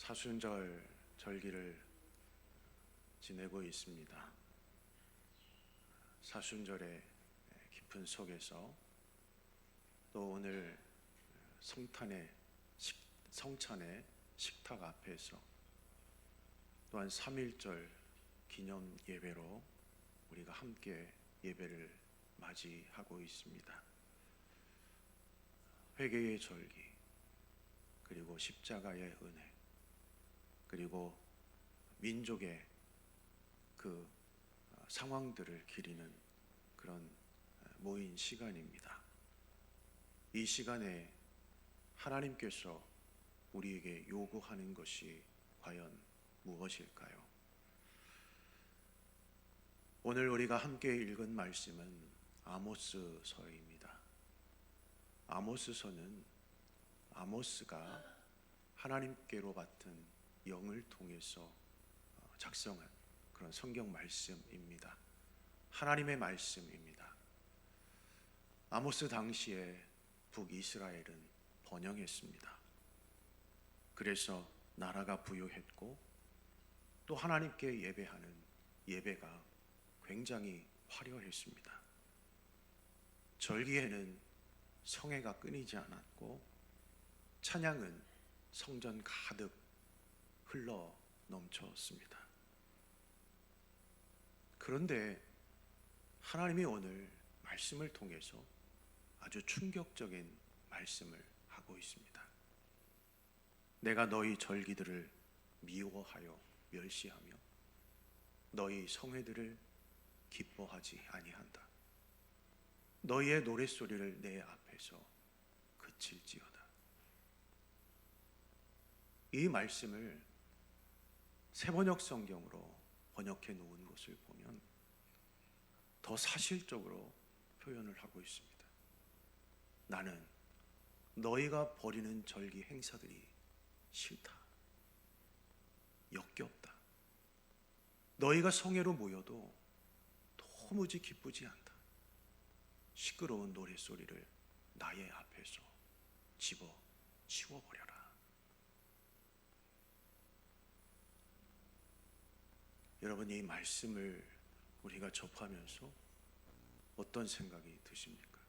사순절 절기를 지내고 있습니다. 사순절의 깊은 속에서 또 오늘 성찬의 식탁 앞에서 또한 3.1절 기념 예배로 우리가 함께 예배를 맞이하고 있습니다. 회개의 절기, 그리고 십자가의 은혜, 그리고 민족의 그 상황들을 기리는 그런 모인 시간입니다. 이 시간에 하나님께서 우리에게 요구하는 것이 과연 무엇일까요? 오늘 우리가 함께 읽은 말씀은 아모스서입니다. 아모스서는 아모스가 하나님께로 받은 영을 통해서 작성한 그런 성경 말씀입니다. 하나님의 말씀입니다. 아모스 당시에 북이스라엘은 번영했습니다. 그래서 나라가 부유했고 또 하나님께 예배하는 예배가 굉장히 화려했습니다. 절기에는 성회가 끊이지 않았고 찬양은 성전 가득 흘러 넘쳤습니다. 그런데 하나님이 오늘 말씀을 통해서 아주 충격적인 말씀을 하고 있습니다. 내가 너희 절기들을 미워하여 멸시하며 너희 성회들을 기뻐하지 아니한다. 너희의 노랫소리를 내 앞에서 그칠지어다. 이 말씀을 새번역 성경으로 번역해 놓은 것을 보면 더 사실적으로 표현을 하고 있습니다. 나는 너희가 벌이는 절기 행사들이 싫다. 역겹다. 너희가 성회로 모여도 도무지 기쁘지 않다. 시끄러운 노랫소리를 나의 앞에서 치워버려라. 여러분, 이 말씀을 우리가 접하면서 어떤 생각이 드십니까?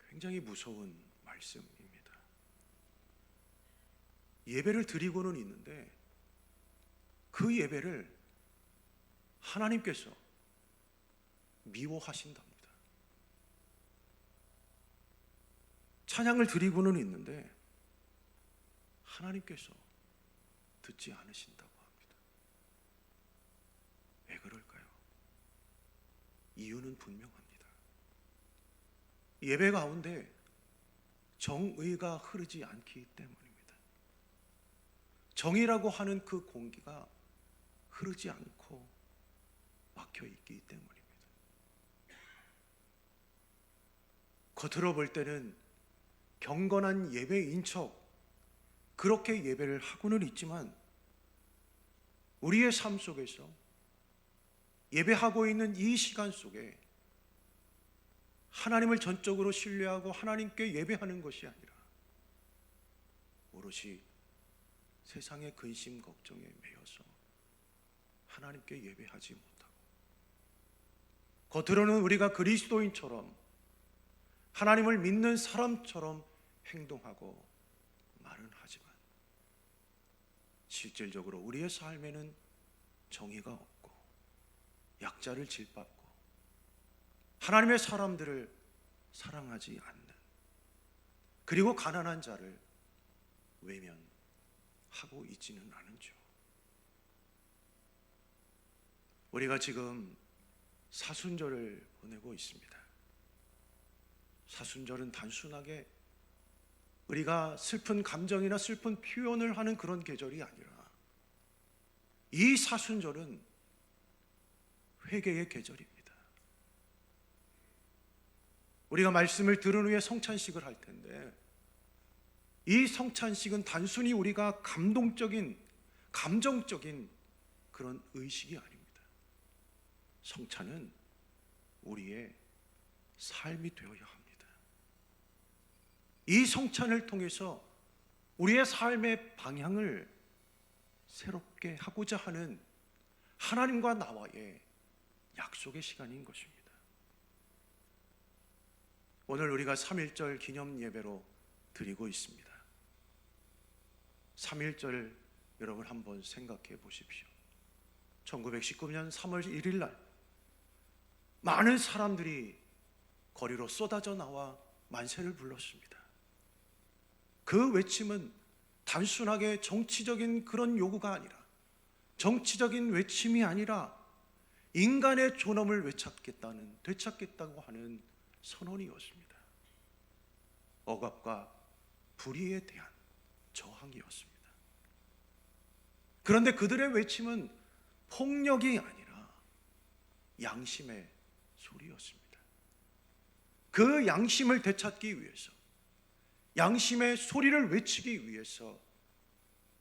굉장히 무서운 말씀입니다. 예배를 드리고는 있는데 그 예배를 하나님께서 미워하신답니다. 찬양을 드리고는 있는데 하나님께서 듣지 않으신다고 합니다. 왜 그럴까요? 이유는 분명합니다. 예배 가운데 정의가 흐르지 않기 때문입니다. 정의라고 하는 그 공기가 흐르지 않고 막혀 있기 때문입니다. 겉으로 볼 때는 경건한 예배인 척 그렇게 예배를 하고는 있지만 우리의 삶 속에서 예배하고 있는 이 시간 속에 하나님을 전적으로 신뢰하고 하나님께 예배하는 것이 아니라 오롯이 세상의 근심 걱정에 매여서 하나님께 예배하지 못하고 겉으로는 우리가 그리스도인처럼 하나님을 믿는 사람처럼 행동하고 말은 하지만 실질적으로 우리의 삶에는 정의가 없고 약자를 짓밟고 하나님의 사람들을 사랑하지 않는, 그리고 가난한 자를 외면하고 있지는 않은죠. 우리가 지금 사순절을 보내고 있습니다. 사순절은 단순하게 우리가 슬픈 감정이나 슬픈 표현을 하는 그런 계절이 아니라 이 사순절은 회개의 계절입니다. 우리가 말씀을 들은 후에 성찬식을 할 텐데 이 성찬식은 단순히 우리가 감동적인, 감정적인 그런 의식이 아닙니다. 성찬은 우리의 삶이 되어야 합니다. 이 성찬을 통해서 우리의 삶의 방향을 새롭게 하고자 하는 하나님과 나와의 약속의 시간인 것입니다. 오늘 우리가 3.1절 기념 예배로 드리고 있습니다. 3.1절 여러분 한번 생각해 보십시오. 1919년 3월 1일 날 많은 사람들이 거리로 쏟아져 나와 만세를 불렀습니다. 그 외침은 단순하게 정치적인 그런 요구가 아니라, 정치적인 외침이 아니라 인간의 존엄을 되찾겠다고 하는 선언이었습니다. 억압과 불의에 대한 저항이었습니다. 그런데 그들의 외침은 폭력이 아니라 양심의 소리였습니다. 그 양심을 되찾기 위해서, 양심의 소리를 외치기 위해서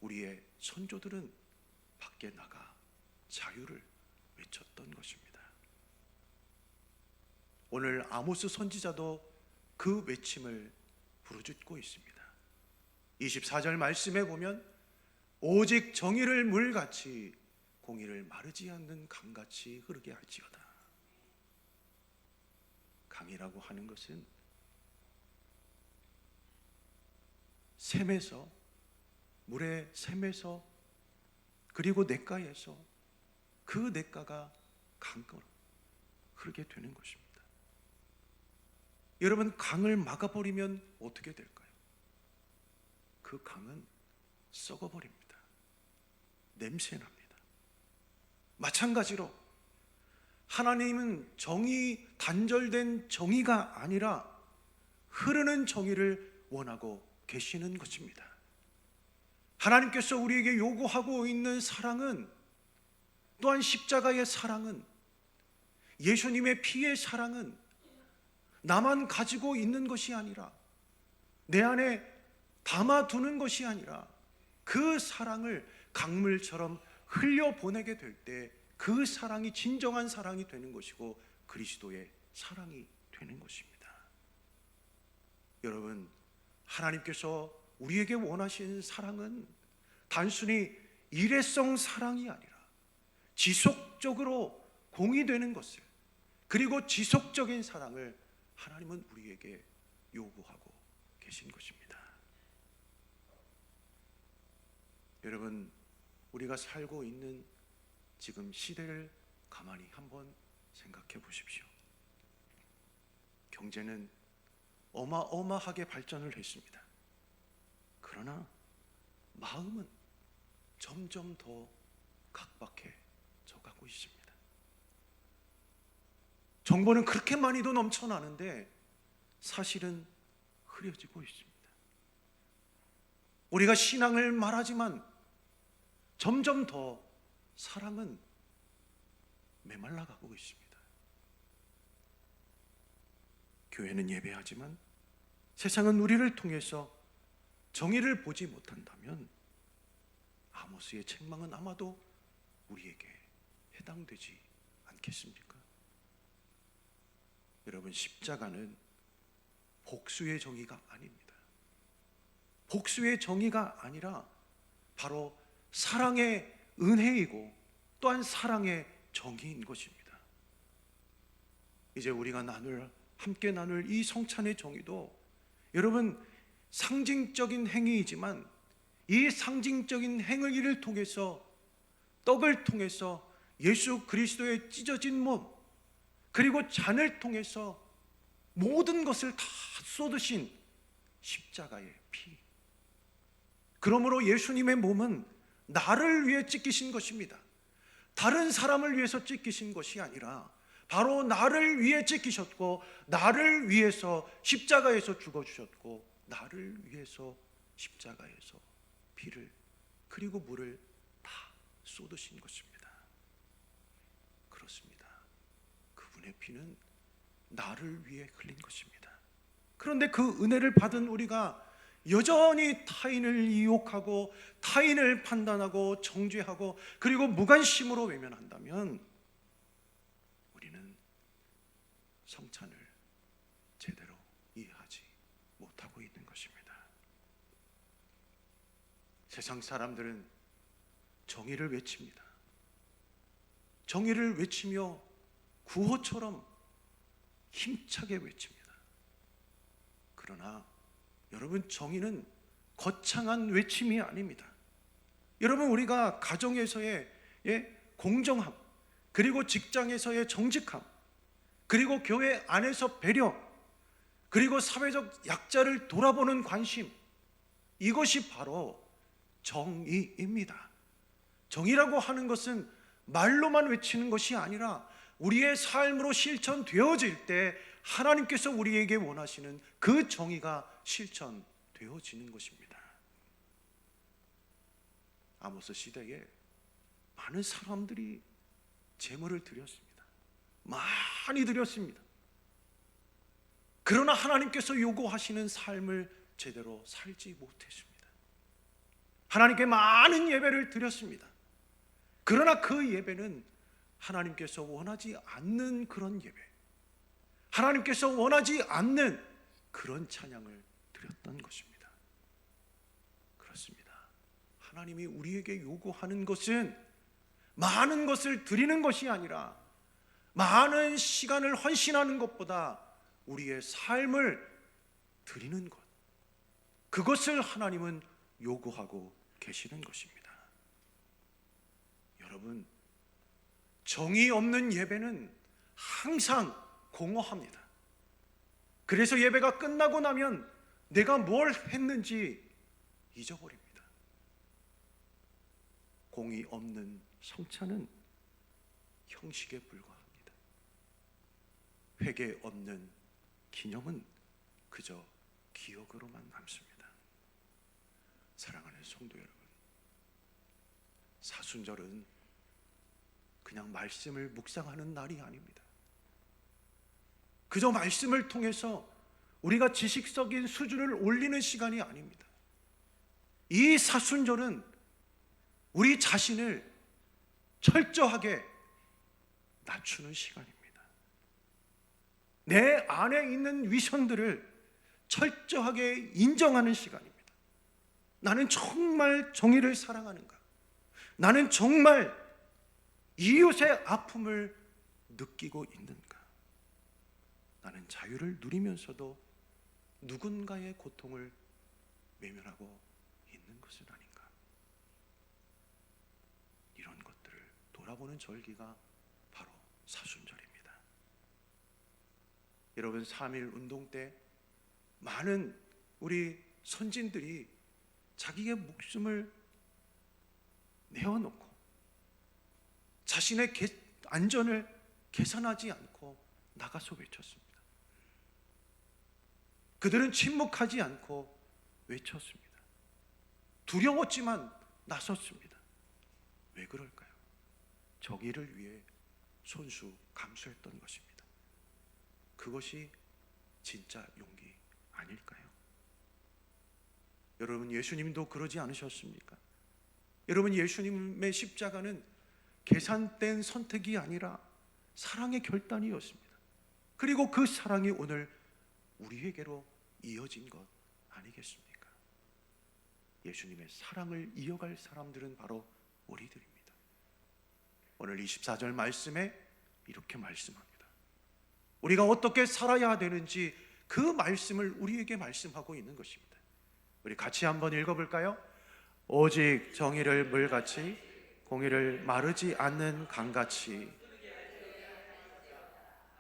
우리의 선조들은 밖에 나가 자유를 외쳤던 것입니다. 오늘 아모스 선지자도 그 외침을 부르짖고 있습니다. 24절 말씀에 보면 오직 정의를 물같이 공의를 마르지 않는 강같이 흐르게 할지어다. 강이라고 하는 것은 샘에서, 물의 샘에서, 그리고 냇가에서 그 냇가가 강가로 흐르게 되는 것입니다. 여러분, 강을 막아버리면 어떻게 될까요? 그 강은 썩어버립니다. 냄새납니다. 마찬가지로 하나님은 정의, 단절된 정의가 아니라 흐르는 정의를 원하고 계시는 것입니다. 하나님께서 우리에게 요구하고 있는 사랑은, 또한 십자가의 사랑은, 예수님의 피의 사랑은 나만 가지고 있는 것이 아니라, 내 안에 담아두는 것이 아니라 그 사랑을 강물처럼 흘려보내게 될 때 그 사랑이 진정한 사랑이 되는 것이고 그리스도의 사랑이 되는 것입니다. 여러분, 하나님께서 우리에게 원하시는 사랑은 단순히 일회성 사랑이 아니라 지속적으로 공의되는 것을, 그리고 지속적인 사랑을 하나님은 우리에게 요구하고 계신 것입니다. 여러분, 우리가 살고 있는 지금 시대를 가만히 한번 생각해 보십시오. 경제는 어마어마하게 발전을 했습니다. 그러나 마음은 점점 더 각박해져 가고 있습니다. 정보는 그렇게 많이도 넘쳐나는데 사실은 흐려지고 있습니다. 우리가 신앙을 말하지만 점점 더 사랑은 메말라가고 있습니다. 교회는 예배하지만 세상은 우리를 통해서 정의를 보지 못한다면 아모스의 책망은 아마도 우리에게 해당되지 않겠습니까? 여러분, 십자가는 복수의 정의가 아닙니다. 복수의 정의가 아니라 바로 사랑의 은혜이고 또한 사랑의 정의인 것입니다. 이제 우리가 함께 나눌 이 성찬의 정의도 여러분, 상징적인 행위이지만 이 상징적인 행위를 통해서, 떡을 통해서 예수 그리스도의 찢어진 몸, 그리고 잔을 통해서 모든 것을 다 쏟으신 십자가의 피, 그러므로 예수님의 몸은 나를 위해 찢기신 것입니다. 다른 사람을 위해서 찢기신 것이 아니라 바로 나를 위해 찢기셨고, 나를 위해서 십자가에서 죽어주셨고, 나를 위해서 십자가에서 피를 그리고 물을 다 쏟으신 것입니다. 그렇습니다. 그분의 피는 나를 위해 흘린 것입니다. 그런데 그 은혜를 받은 우리가 여전히 타인을 이욕하고 타인을 판단하고 정죄하고 그리고 무관심으로 외면한다면 우리는 성찬을 제대로 이해하지 못하고 있는 것입니다. 세상 사람들은 정의를 외칩니다. 정의를 외치며 구호처럼 힘차게 외칩니다. 그러나 여러분, 정의는 거창한 외침이 아닙니다. 여러분, 우리가 가정에서의 공정함, 그리고 직장에서의 정직함, 그리고 교회 안에서 배려, 그리고 사회적 약자를 돌아보는 관심, 이것이 바로 정의입니다. 정의라고 하는 것은 말로만 외치는 것이 아니라 우리의 삶으로 실천되어질 때 하나님께서 우리에게 원하시는 그 정의가 실천되어지는 것입니다. 아모스 시대에 많은 사람들이 제물을 드렸습니다. 많이 드렸습니다. 그러나 하나님께서 요구하시는 삶을 제대로 살지 못했습니다. 하나님께 많은 예배를 드렸습니다. 그러나 그 예배는 하나님께서 원하지 않는 그런 예배, 하나님께서 원하지 않는 그런 찬양을 드렸던 것입니다. 그렇습니다. 하나님이 우리에게 요구하는 것은 많은 것을 드리는 것이 아니라 많은 시간을 헌신하는 것보다 우리의 삶을 드리는 것, 그것을 하나님은 요구하고 계시는 것입니다. 여러분, 정의 없는 예배는 항상 공허합니다. 그래서 예배가 끝나고 나면 내가 뭘 했는지 잊어버립니다. 공의 없는 성찬은 형식에 불과합니다. 회개 없는 기념은 그저 기억으로만 남습니다. 사랑하는 성도 여러분, 사순절은 그냥 말씀을 묵상하는 날이 아닙니다. 그저 말씀을 통해서 우리가 지식적인 수준을 올리는 시간이 아닙니다. 이 사순절은 우리 자신을 철저하게 낮추는 시간입니다. 내 안에 있는 위선들을 철저하게 인정하는 시간입니다. 나는 정말 정의를 사랑하는가? 나는 정말 이웃의 아픔을 느끼고 있는가? 나는 자유를 누리면서도 누군가의 고통을 외면하고 있는 것은 아닌가? 이런 것들을 돌아보는 절기가 바로 사순절입니다. 여러분, 3.1 운동 때 많은 우리 선진들이 자기의 목숨을 내어놓고 자신의 안전을 계산하지 않고 나가서 외쳤습니다. 그들은 침묵하지 않고 외쳤습니다. 두려웠지만 나섰습니다. 왜 그럴까요? 정의를 위해 손수 감수했던 것입니다. 그것이 진짜 용기 아닐까요? 여러분, 예수님도 그러지 않으셨습니까? 여러분, 예수님의 십자가는 계산된 선택이 아니라 사랑의 결단이었습니다. 그리고 그 사랑이 오늘 우리에게로 이어진 것 아니겠습니까? 예수님의 사랑을 이어갈 사람들은 바로 우리들입니다. 오늘 24절 말씀에 이렇게 말씀합니다. 우리가 어떻게 살아야 되는지 그 말씀을 우리에게 말씀하고 있는 것입니다. 우리 같이 한번 읽어볼까요? 오직 정의를 물같이, 공의를 마르지 않는 강같이.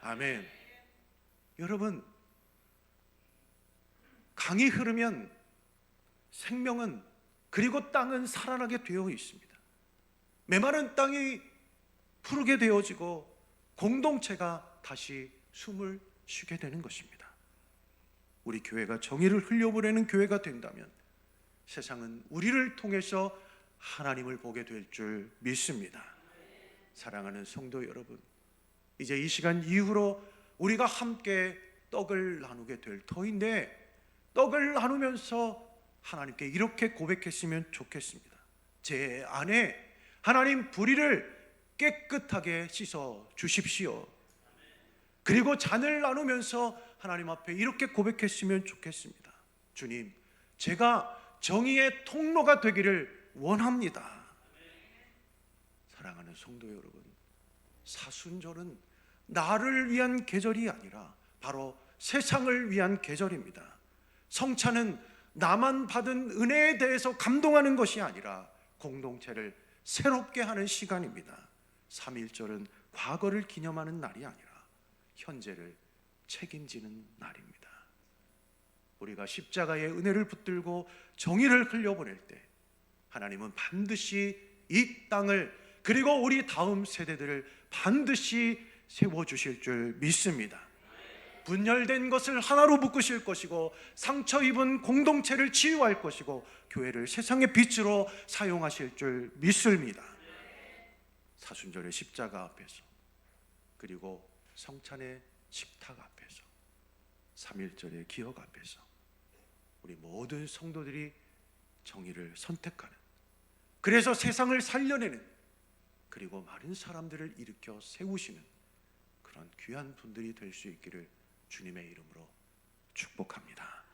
아멘. 여러분, 강이 흐르면 생명은, 그리고 땅은 살아나게 되어 있습니다. 메마른 땅이 푸르게 되어지고 공동체가 다시 숨을 쉬게 되는 것입니다. 우리 교회가 정의를 흘려보내는 교회가 된다면 세상은 우리를 통해서 하나님을 보게 될 줄 믿습니다. 사랑하는 성도 여러분, 이제 이 시간 이후로 우리가 함께 떡을 나누게 될 터인데, 떡을 나누면서 하나님께 이렇게 고백했으면 좋겠습니다. 제 안에 하나님 불의를 깨끗하게 씻어 주십시오. 그리고 잔을 나누면서 하나님 앞에 이렇게 고백했으면 좋겠습니다. 주님, 제가 정의의 통로가 되기를 원합니다. 사랑하는 성도 여러분, 사순절은 나를 위한 계절이 아니라 바로 세상을 위한 계절입니다. 성찬은 나만 받은 은혜에 대해서 감동하는 것이 아니라 공동체를 새롭게 하는 시간입니다. 3.1절은 과거를 기념하는 날이 아니라 현재를 책임지는 날입니다. 우리가 십자가의 은혜를 붙들고 정의를 흘려보낼 때 하나님은 반드시 이 땅을 그리고 우리 다음 세대들을 반드시 세워주실 줄 믿습니다. 분열된 것을 하나로 묶으실 것이고 상처 입은 공동체를 치유할 것이고 교회를 세상의 빛으로 사용하실 줄 믿습니다. 사순절의 십자가 앞에서 그리고 성찬의 식탁 앞에서 3.1절의 기억 앞에서 우리 모든 성도들이 정의를 선택하는, 그래서 세상을 살려내는, 그리고 많은 사람들을 일으켜 세우시는 그런 귀한 분들이 될 수 있기를 주님의 이름으로 축복합니다.